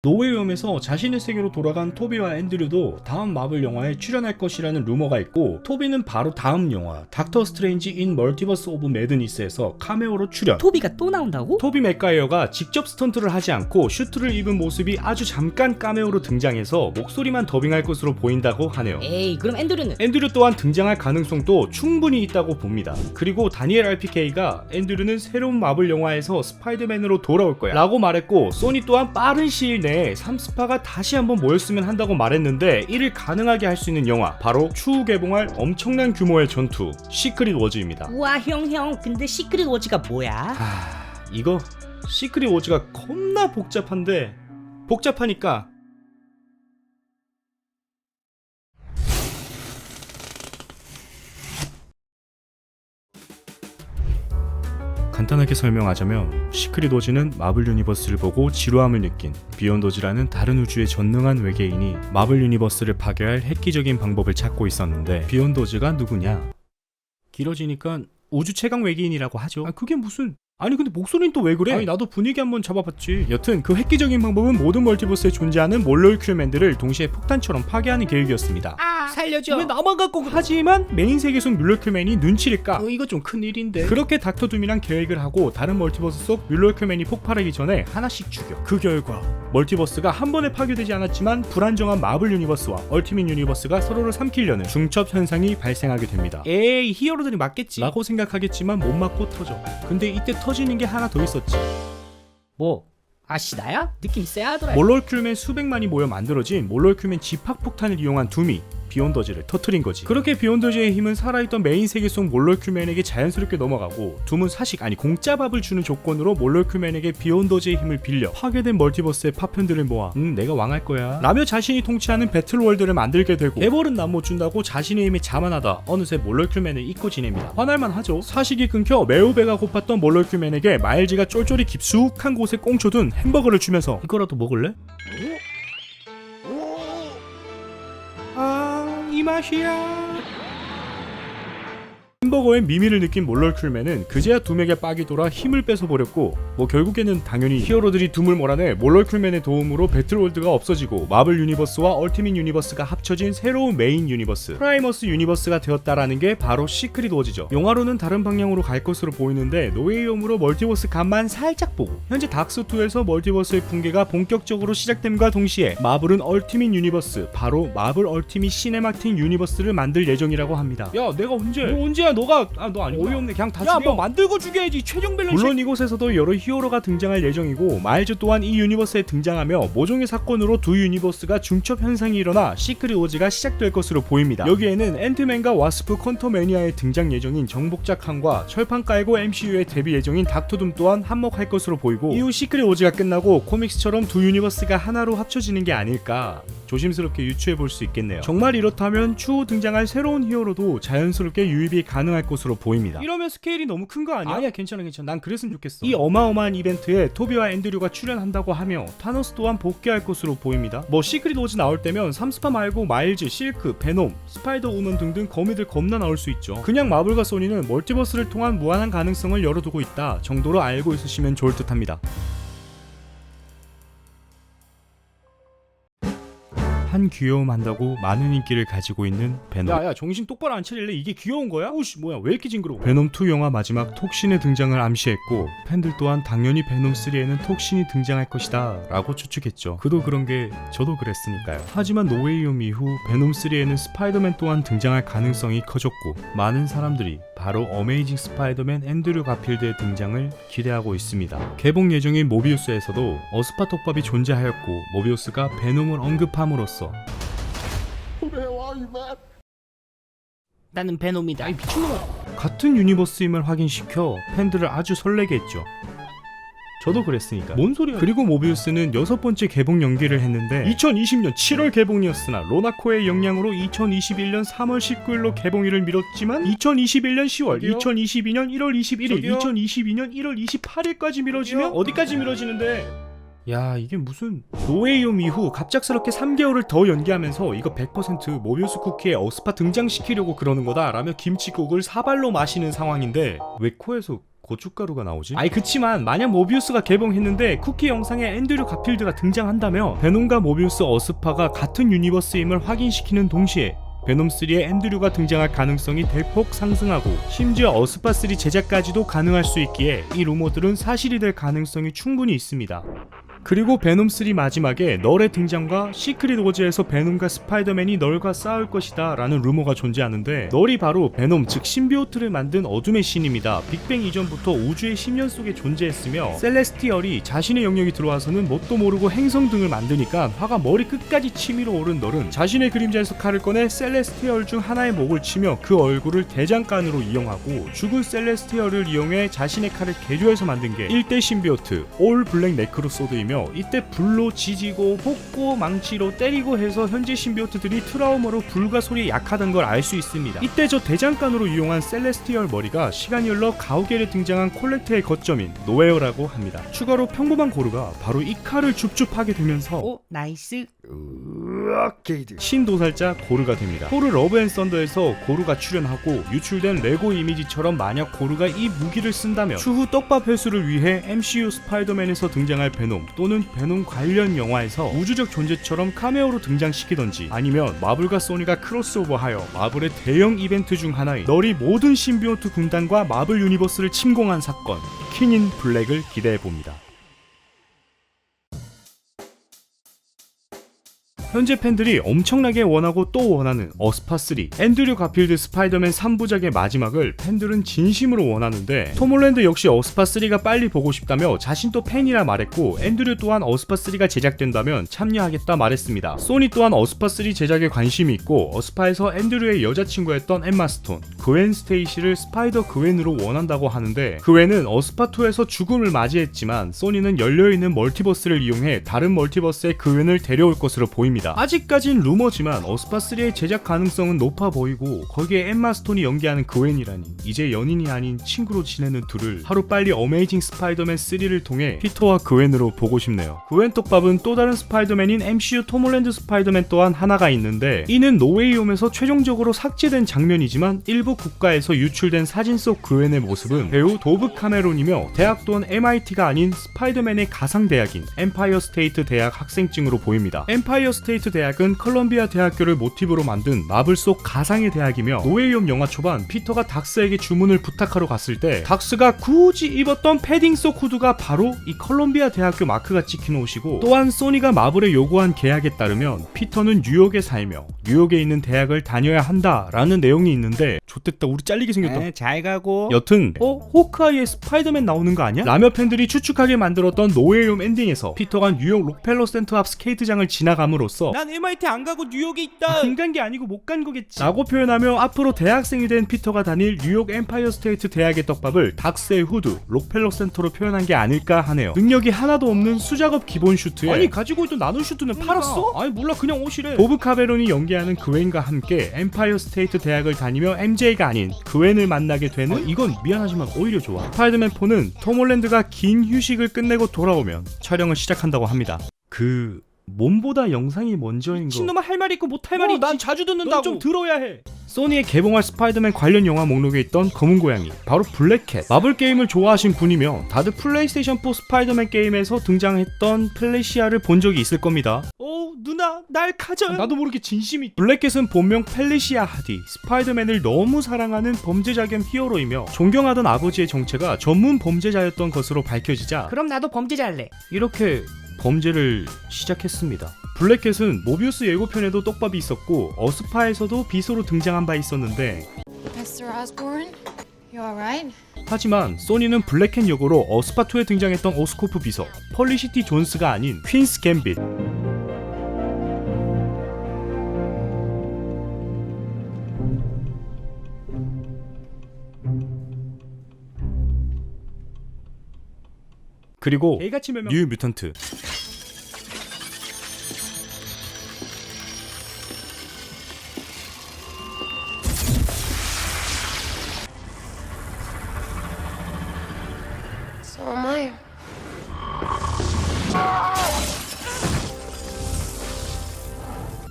노웨이홈에서 자신의 세계로 돌아간 토비와 앤드류도 다음 마블 영화에 출연할 것이라는 루머가 있고, 토비는 바로 다음 영화 닥터 스트레인지 인 멀티버스 오브 매드니스에서 카메오로 출연. 토비가 또 나온다고? 토비 맥가이어가 직접 스턴트를 하지 않고 슈트를 입은 모습이 아주 잠깐 카메오로 등장해서 목소리만 더빙할 것으로 보인다고 하네요. 에이, 그럼 앤드류는? 앤드류 또한 등장할 가능성도 충분히 있다고 봅니다. 그리고 다니엘 RPK가 앤드류는 새로운 마블 영화에서 스파이더맨으로 돌아올 거야 라고 말했고, 소니 또한 빠른 시일 내에 3스파가 다시 한번 모였으면 한다고 말했는데, 이를 가능하게 할 수 있는 영화 바로 추후 개봉할 엄청난 규모의 전투 시크릿 워즈입니다. 우와 형 근데 시크릿 워즈가 뭐야? 이거 시크릿 워즈가 겁나 복잡한데, 복잡하니까 간단하게 설명하자면, 시크릿 워즈는 마블 유니버스를 보고 지루함을 느낀 비욘도즈라는 다른 우주의 전능한 외계인이 마블 유니버스를 파괴할 획기적인 방법을 찾고 있었는데, 비욘도즈가 누구냐? 길어지니까 우주 최강 외계인이라고 하죠. 그게 무슨... 아니 근데 목소리는 또 왜 그래? 아니 나도 분위기 한번 잡아봤지. 여튼 그 획기적인 방법은 모든 멀티버스에 존재하는 몰롤큐맨들을 동시에 폭탄처럼 파괴하는 계획이었습니다. 살려줘. 왜 나만 갖고 가? 하지만 메인 세계 속 뮬러큐맨이 눈치를 까. 이거 좀 큰일인데. 그렇게 닥터 둠이랑 계획을 하고 다른 멀티버스 속 뮬러큐맨이 폭발하기 전에 하나씩 죽여. 그 결과 멀티버스가 한 번에 파괴되지 않았지만 불안정한 마블 유니버스와 얼티밋 유니버스가 서로를 삼키려는 중첩 현상이 발생하게 됩니다. 에이, 히어로들이 맞겠지 라고 생각하겠지만 못 맞고 터져. 근데 이때 터지는 게 하나 더 있었지. 뭐? 아시나야? 느낌 있어야 하더라. 몰롤큐맨 수백만이 모여 만들어진 몰롤큐맨 집합폭탄을 이용한 둠이 비욘더즈를 터트린 거지. 그렇게 비욘더즈의 힘은 살아있던 메인 세계 속 몰롤큐맨에게 자연스럽게 넘어가고, 둠은 사식 아니 공짜밥을 주는 조건으로 몰롤큐맨에게 비욘더즈의 힘을 빌려 파괴된 멀티버스의 파편들을 모아 내가 왕할 거야 라며 자신이 통치하는 배틀월드를 만들게 되고, 개벌은 난 못 준다고 자신의 힘에 자만하다 어느새 몰롤큐맨을 잊고 지냅니다. 화날만 하죠. 사식이 끊겨 매우 배가 고팠던 몰롤큐맨에게 마일즈가 쫄쫄이 깊숙한 곳에 꽁쳐둔 햄버거를 주면서 이거라도 먹을래? 이 맛이야. 햄버거의 미미를 느낀 몰롤큐맨은 그제야 둠에게 빡이 돌아 힘을 뺏어버렸고, 결국에는 당연히 히어로들이 둠을 몰아내 몰롤큐맨의 도움으로 배틀월드가 없어지고 마블 유니버스와 얼티밋 유니버스가 합쳐진 새로운 메인 유니버스 프라이머스 유니버스가 되었다라는 게 바로 시크릿 워즈죠. 영화로는 다른 방향으로 갈 것으로 보이는데, 노웨이홈으로 멀티버스 간만 살짝 보고, 현재 닥스2에서 멀티버스의 붕괴가 본격적으로 시작됨과 동시에 마블은 얼티밋 유니버스, 바로 마블 얼티밋 시네마틱 유니버스를 만들 예정이라고 합니다. 야, 내가 언제? 너 언제야? 너가 너 아니 어이없네. 그냥 다 죽여. 뭐 만들고 죽여야지. 최종 밸런스. 물론 이곳에서도 여러 히어로가 등장할 예정이고, 마일즈 또한 이 유니버스에 등장하며 모종의 사건으로 두 유니버스가 중첩 현상이 일어나 시크릿 워즈가 시작될 것으로 보입니다. 여기에는 앤트맨과 와스프 퀀텀매니아의 등장 예정인 정복자 칸과 철판 깔고 MCU에 데뷔 예정인 닥터둠 또한 한몫할 것으로 보이고, 이후 시크릿 워즈가 끝나고 코믹스처럼 두 유니버스가 하나로 합쳐지는 게 아닐까 조심스럽게 유추해 볼 수 있겠네요. 정말 이렇다면 추후 등장할 새로운 히어로도 자연스럽게 유입이 가능할 것으로 보입니다. 이러면 스케일이 너무 큰 거 아니야? 아니야, 괜찮아. 난 그랬으면 좋겠어. 이 어마어마한 이벤트에 토비와 앤드류가 출연한다고 하며 타노스 또한 복귀할 것으로 보입니다. 시크릿 워즈 나올 때면 3스파 말고 마일즈, 실크, 베놈, 스파이더 우먼 등등 거미들 겁나 나올 수 있죠. 그냥 마블과 소니는 멀티버스를 통한 무한한 가능성을 열어두고 있다 정도로 알고 있으시면 좋을 듯 합니다. 한 귀여움 한다고 많은 인기를 가지고 있는 베놈. 야야, 정신 똑바로 안 차릴래? 이게 귀여운 거야? 오씨, 뭐야, 왜 이렇게 징그러워? 베놈2 영화 마지막 톡신의 등장을 암시했고, 팬들 또한 당연히 베놈3에는 톡신이 등장할 것이다 라고 추측했죠. 그도 그런게 저도 그랬으니까요. 하지만 노웨이홈 이후 베놈3에는 스파이더맨 또한 등장할 가능성이 커졌고, 많은 사람들이 바로 어메이징 스파이더맨 앤드류 가필드의 등장을 기대하고 있습니다. 개봉 예정인 모비우스에서도 어스파톡밥이 존재하였고, 모비우스가 베놈을 언급함으로써 나는 베놈이다. 아이 미친놈아. 같은 유니버스임을 확인시켜 팬들을 아주 설레게 했죠. 저도 그랬으니까. 뭔 소리야. 그리고 모비우스는 6번째 개봉 연기를 했는데 2020년 7월 개봉이었으나 로나코의 영향으로 2021년 3월 19일로 개봉일을 미뤘지만 2021년 10월, 저기요? 2022년 1월 21일, 저기요? 2022년 1월 28일까지 미뤄지면 어디까지 미뤄지는데? 야, 이게 무슨... 노웨이홈 이후 갑작스럽게 3개월을 더 연기하면서 이거 100% 모비우스 쿠키에 어스파 등장시키려고 그러는 거다 라며 김치국을 사발로 마시는 상황인데, 왜 코에서 고춧가루가 나오지? 아니 그치만 만약 모비우스가 개봉했는데 쿠키 영상에 앤드류 가필드가 등장한다면 베놈과 모비우스 어스파가 같은 유니버스임을 확인시키는 동시에 베놈3에 앤드류가 등장할 가능성이 대폭 상승하고 심지어 어스파3 제작까지도 가능할 수 있기에 이 루머들은 사실이 될 가능성이 충분히 있습니다. 그리고 베놈3 마지막에 널의 등장과 시크릿 워즈에서 베놈과 스파이더맨이 널과 싸울 것이다 라는 루머가 존재하는데 널이 바로 베놈 즉 신비오트를 만든 어둠의 신입니다. 빅뱅 이전부터 우주의 심연 속에 존재했으며 셀레스티얼이 자신의 영역이 들어와서는 뭣도 모르고 행성 등을 만드니까 화가 머리 끝까지 치밀어 오른 널은 자신의 그림자에서 칼을 꺼내 셀레스티얼 중 하나의 목을 치며 그 얼굴을 대장간으로 이용하고 죽은 셀레스티얼을 이용해 자신의 칼을 개조해서 만든 게 1대 신비오트 올 블랙 네크로 소드이며 이때 불로 지지고 볶고 망치로 때리고 해서 현재 신비오트들이 트라우마로 불과 소리에 약하다는 걸 알 수 있습니다. 이때 저 대장간으로 이용한 셀레스티얼 머리가 시간이 흘러 가오갤에 등장한 콜렉트의 거점인 노웨어라고 합니다. 추가로 평범한 고르가 바로 이 칼을 줍줍하게 되면서 오 나이스. 신도살자 고르가 됩니다. 고르 러브 앤 썬더에서 고르가 출연하고 유출된 레고 이미지처럼 만약 고르가 이 무기를 쓴다면 추후 떡밥 회수를 위해 MCU 스파이더맨에서 등장할 베놈 또는 베놈 관련 영화에서 우주적 존재처럼 카메오로 등장시키던지 아니면 마블과 소니가 크로스오버하여 마블의 대형 이벤트 중 하나인 널이 모든 신비오트 군단과 마블 유니버스를 침공한 사건 퀸인 블랙을 기대해봅니다. 현재 팬들이 엄청나게 원하고 또 원하는 어스파3 앤드류 가필드 스파이더맨 3부작의 마지막을 팬들은 진심으로 원하는데 톰 홀랜드 역시 어스파3가 빨리 보고 싶다며 자신도 팬이라 말했고 앤드류 또한 어스파3가 제작된다면 참여하겠다 말했습니다. 소니 또한 어스파3 제작에 관심이 있고 어스파에서 앤드류의 여자친구였던 엠마 스톤, 그웬 스테이시를 스파이더 그웬으로 원한다고 하는데 그웬은 어스파2에서 죽음을 맞이했지만 소니는 열려있는 멀티버스를 이용해 다른 멀티버스의 그웬을 데려올 것으로 보입니다. 아직까진 루머지만 어스파3의 제작 가능성은 높아 보이고 거기에 엠마 스톤이 연기하는 그웬이라니 이제 연인이 아닌 친구로 지내는 둘을 하루빨리 어메이징 스파이더맨 3를 통해 피터와 그웬으로 보고 싶네요. 그웬 떡밥은 또 다른 스파이더맨인 MCU 톰 홀랜드 스파이더맨 또한 하나가 있는데 이는 노웨이홈에서 최종적으로 삭제된 장면이지만 일부 국가에서 유출된 사진 속 그웬의 모습은 배우 도브 카메론이며 대학 또한 MIT가 아닌 스파이더맨의 가상대학인 엠파이어 스테이트 대학 학생증으로 보입니다. 엠파이어 스테이트 대학은 컬럼비아 대학교를 모티브로 만든 마블 속 가상의 대학이며 노웨이홈 영화 초반 피터가 닥스에게 주문을 부탁하러 갔을 때 닥스가 굳이 입었던 패딩 속 후드가 바로 이 컬럼비아 대학교 마크가 찍힌 옷이고 또한 소니가 마블에 요구한 계약에 따르면 피터는 뉴욕에 살며 뉴욕에 있는 대학을 다녀야 한다라는 내용이 있는데 좋댔다 우리 잘리게 생겼다. 잘 가고. 여튼 호크아이의 스파이더맨 나오는 거 아니야? 라며 팬들이 추측하게 만들었던 노웨이홈 엔딩에서 피터가 뉴욕 록펠러 센터 앞 스케이트장을 지나감으로써 난 MIT 안 가고 뉴욕에 있다. 안 간 게 아니고 못 간 거겠지 라고 표현하며 앞으로 대학생이 된 피터가 다닐 뉴욕 엠파이어 스테이트 대학의 떡밥을 닥스의 후드 록펠러 센터로 표현한 게 아닐까 하네요. 능력이 하나도 없는 수작업 기본 슈트에 아니 가지고 있던 나노 슈트는 팔았어? 아니 몰라 그냥 옷이래. 보브 카베론이 연기하는 그웬과 함께 엠파이어 스테이트 대학을 다니며 MJ가 아닌 그웬을 만나게 되는 이건 미안하지만 오히려 좋아. 스파이더맨 4는 톰 홀랜드가 긴 휴식을 끝내고 돌아오면 촬영을 시작한다고 합니다. 몸보다 영상이 먼저인 거. 미친놈아 할 말이 있고 못 할 말이 있지. 난 자주 듣는다고. 좀 들어야 해. 소니의 개봉할 스파이더맨 관련 영화 목록에 있던 검은 고양이 바로 블랙캣. 마블 게임을 좋아하신 분이며 다들 플레이스테이션 4 스파이더맨 게임에서 등장했던 펠리시아를 본 적이 있을 겁니다. 누나 날 가져. 나도 모르게 진심이. 블랙캣은 본명 펠리시아 하디. 스파이더맨을 너무 사랑하는 범죄자 겸 히어로이며 존경하던 아버지의 정체가 전문 범죄자였던 것으로 밝혀지자 그럼 나도 범죄자 할래. 이렇게 범죄를 시작했습니다. 블랙캣은 모비우스 예고편에도 떡밥이 있었고 어스파에서도 비소로 등장한 바 있었는데 Mr. Osborn, you alright? 하지만 소니는 블랙캣 역으로 어스파2에 등장했던 오스코프 비서 펄리시티 존스가 아닌 퀸스 갬빗 그리고 뉴 뮤턴트 So am I.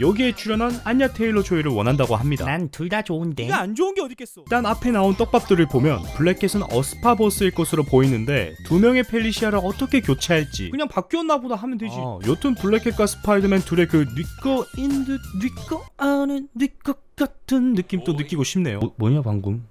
여기에 출연한 안야 테일러 조이를 원한다고 합니다. 난 둘 다 좋은데. 안 좋은 게 어딨겠어. 일단 앞에 나온 떡밥들을 보면 블랙캣은 어스파 버스일 것으로 보이는데 두 명의 펠리시아를 어떻게 교체할지 그냥 바뀌었나 보다 하면 되지. 여튼 블랙캣과 스파이더맨 둘의 그 뉘꺼 인듯 뉘꺼 아는 뉘꺼 같은 느낌 또 느끼고 싶네요. 뭐냐 방금?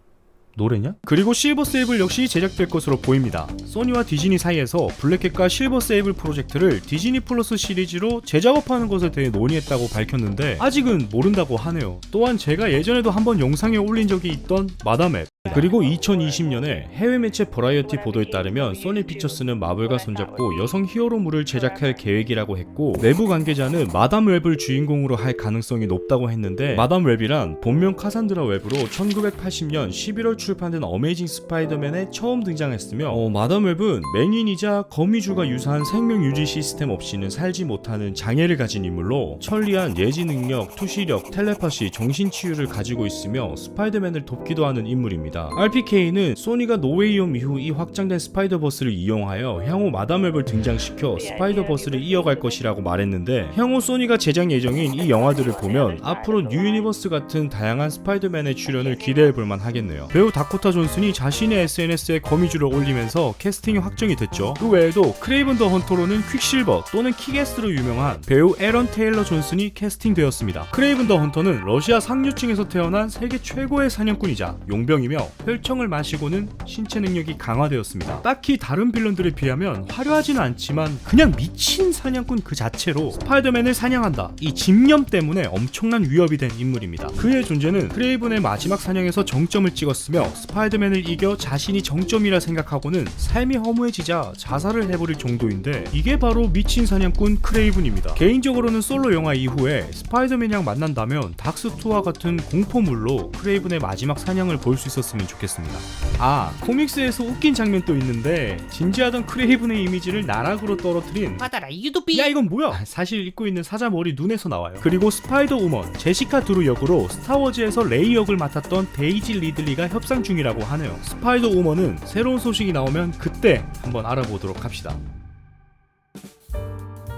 노래냐? 그리고 실버 세이블 역시 제작될 것으로 보입니다. 소니와 디즈니 사이에서 블랙캣과 실버 세이블 프로젝트를 디즈니 플러스 시리즈로 재작업하는 것에 대해 논의했다고 밝혔는데 아직은 모른다고 하네요. 또한 제가 예전에도 한번 영상에 올린 적이 있던 마담 앱, 그리고 2020년에 해외 매체 버라이어티 보도에 따르면 소니 피처스는 마블과 손잡고 여성 히어로물을 제작할 계획이라고 했고, 내부 관계자는 마담 웹을 주인공으로 할 가능성이 높다고 했는데, 마담 웹이란 본명 카산드라 웹으로 1980년 11월 출판된 어메이징 스파이더맨에 처음 등장했으며, 마담 웹은 맹인이자 거미줄과 유사한 생명 유지 시스템 없이는 살지 못하는 장애를 가진 인물로 천리안 예지 능력, 투시력, 텔레파시, 정신치유를 가지고 있으며 스파이더맨을 돕기도 하는 인물입니다. RPK는 소니가 노웨이홈 이후 이 확장된 스파이더버스를 이용하여 향후 마담 웹을 등장시켜 스파이더버스를 이어갈 것이라고 말했는데, 향후 소니가 제작 예정인 이 영화들을 보면 앞으로 뉴 유니버스 같은 다양한 스파이더맨의 출연을 기대해볼만 하겠네요. 배우 다코타 존슨이 자신의 SNS에 거미줄을 올리면서 캐스팅이 확정이 됐죠. 그 외에도 크레이븐 더 헌터로는 퀵실버 또는 킥에스로 유명한 배우 에런 테일러 존슨이 캐스팅되었습니다. 크레이븐 더 헌터는 러시아 상류층에서 태어난 세계 최고의 사냥꾼이자 용병이며 혈청을 마시고는 신체 능력이 강화되었습니다. 딱히 다른 빌런들에 비하면 화려하지는 않지만 그냥 미친 사냥꾼 그 자체로 스파이더맨을 사냥한다, 이 집념 때문에 엄청난 위협이 된 인물입니다. 그의 존재는 크레이븐의 마지막 사냥에서 정점을 찍었으며 스파이더맨을 이겨 자신이 정점이라 생각하고는 삶이 허무해지자 자살을 해버릴 정도인데, 이게 바로 미친 사냥꾼 크레이븐입니다. 개인적으로는 솔로 영화 이후에 스파이더맨이랑 만난다면 닥스2와 같은 공포물로 크레이븐의 마지막 사냥을 볼 수 있었으면 좋겠습니다. 코믹스에서 웃긴 장면도 있는데, 진지하던 크레이븐의 이미지를 나락으로 떨어뜨린 받아라 유도비. 야 이건 뭐야? 사실 입고 있는 사자 머리 눈에서 나와요. 그리고 스파이더 우먼 제시카 드루 역으로 스타워즈에서 레이 역을 맡았던 데이지 리들리가 협상 중이라고 하네요. 스파이더 우먼은 새로운 소식이 나오면 그때 한번 알아보도록 합시다.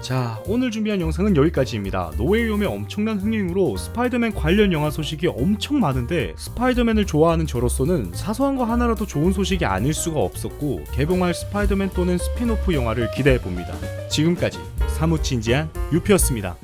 자, 오늘 준비한 영상은 여기까지입니다. 노웨이홈의 엄청난 흥행으로 스파이더맨 관련 영화 소식이 엄청 많은데, 스파이더맨을 좋아하는 저로서는 사소한 거 하나라도 좋은 소식이 아닐 수가 없었고, 개봉할 스파이더맨 또는 스핀오프 영화를 기대해봅니다. 지금까지 사뭇 진지한 유피였습니다.